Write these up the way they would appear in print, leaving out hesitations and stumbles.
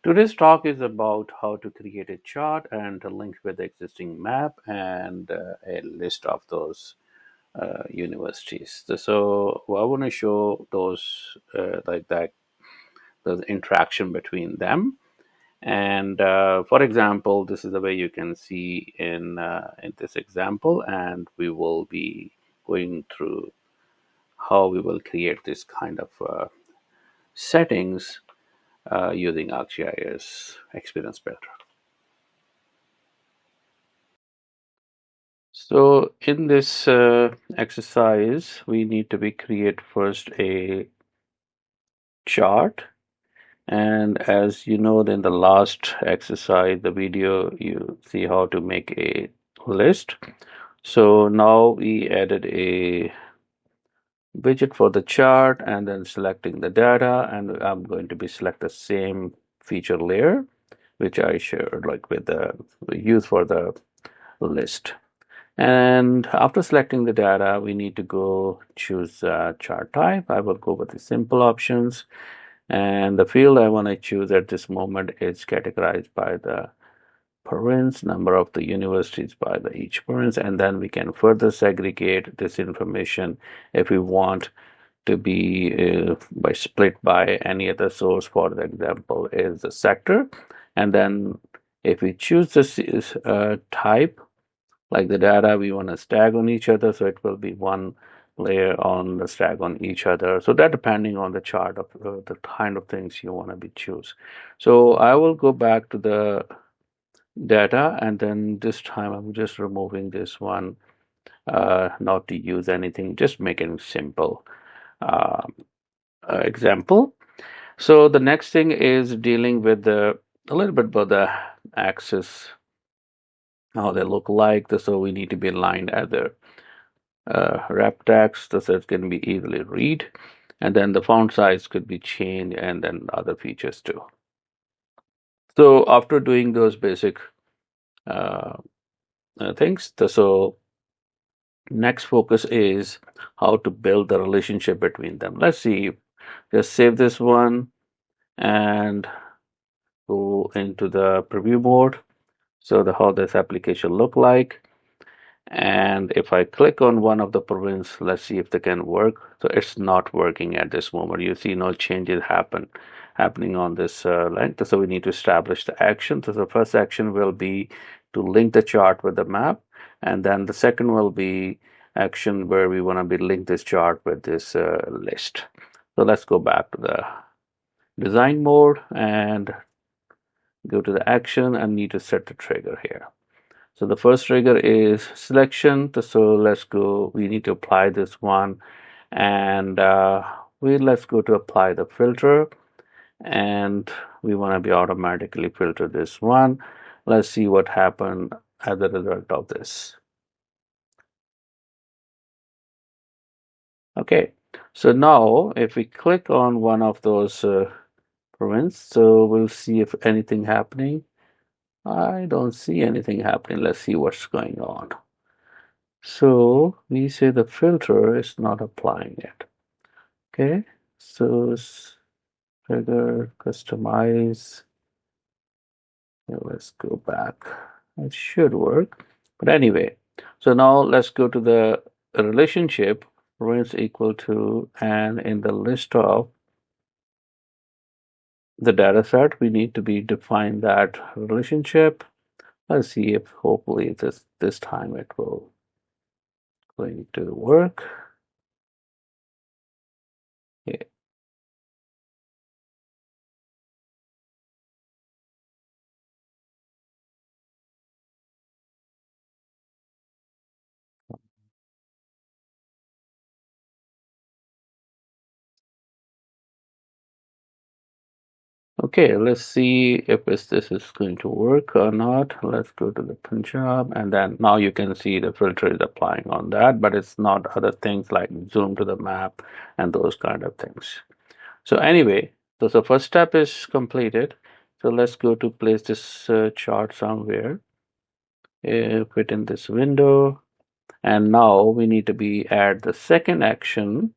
Today's talk is about how to create a chart and to link with the existing map and a list of those universities. So I want to show those like that, the interaction between them. And for example, this is the way you can see in this example, and we will be going through how we will create this kind of settings using ArcGIS Experience Builder. So in this exercise, we need to be create first a chart. And as you know, in the last exercise, the video, you see how to make a list. So now we added a widget for the chart and then selecting the data. And I'm going to be select the same feature layer, which I shared like with the use for the list. And after selecting the data, we need to go choose chart type. I will go with the simple options. And the field I want to choose at this moment is categorized by the province, number of the universities by the each province. And then we can further segregate this information if we want to be by split by any other source. For the example is the sector. And then if we choose this type, like the data, we want to stack on each other, so it will be one layer on the stack on each other. So that depending on the chart of the kind of things you want to be choose. So I will go back to the data, and then this time I'm just removing this one, not to use anything, just making simple um, example. So the next thing is dealing with a little bit about the axis, how they look like. So we need to be aligned at the wrap text so it can be easily read, and then the font size could be changed, and then other features too. So after doing those basic uh, things, so next focus is how to build the relationship between them. Let's see, just save this one and go into the preview mode. So the how this application look like. And if I click on one of the province, let's see if they can work. So it's not working at this moment. You see no changes happening on this length. So we need to establish the action. So the first action will be to link the chart with the map. And then the second will be action where we want to be link this chart with this list. So let's go back to the design mode and go to the action and need to set the trigger here. So the first trigger is selection. So let's go. We need to apply this one, and let's go to apply the filter, and we want to be automatically filter this one. Let's see what happened as a result of this. Okay. So now if we click on one of those province, so we'll see if anything happening. I don't see anything happening. Let's see what's going on. So we say the filter is not applying it. Okay, so trigger, customize. Okay, let's go back. It should work. But anyway, so now let's go to the relationship is equal to, and in the list of the data set, we need to be define that relationship. Let's see if hopefully this time it will going to work. Yeah. Okay, let's see if this is going to work or not. Let's go to the Punjab, and then now you can see the filter is applying on that, but it's not other things like zoom to the map and those kind of things. So anyway, so the first step is completed. So let's go to place this chart somewhere, put in this window, and now we need to be add the second action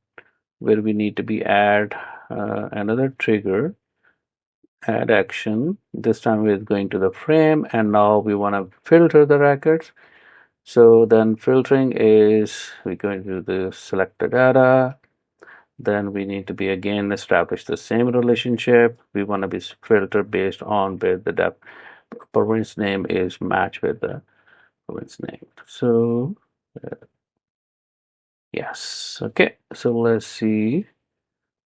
where we need to be add another trigger. add action. This time we're going to the frame, and now we want to filter the records. So then filtering is we're going to the select the data. Then we need to be again establish the same relationship. We want to be filter based on where the depth province name is matched with the province name. So yes, okay. So let's see.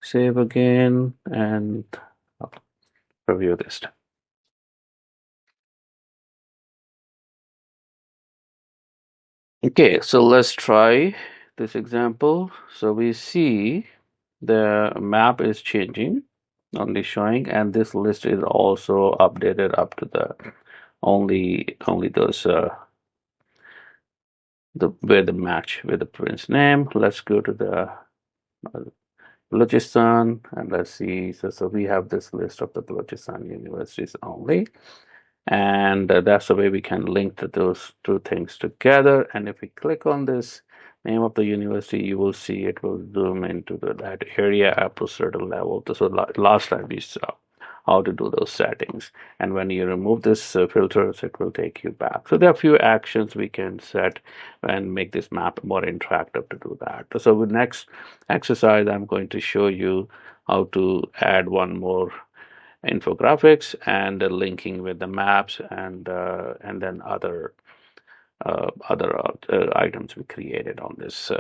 Save again and review this. Okay, so let's try this example. So we see the map is changing, only showing, and this list is also updated up to the only those the where the match with the prince name. Let's go to the uh, Balochistan and let's see. So we have this list of the Balochistan universities only. And that's the way we can link those two things together. And if we click on this name of the university, you will see it will zoom into that area up to a certain level. So last time we saw how to do those settings. And when you remove this filters, it will take you back. So there are a few actions we can set and make this map more interactive to do that. So with next exercise, I'm going to show you how to add one more infographics and linking with the maps and then other items we created on this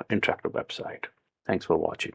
interactive website. Thanks for watching.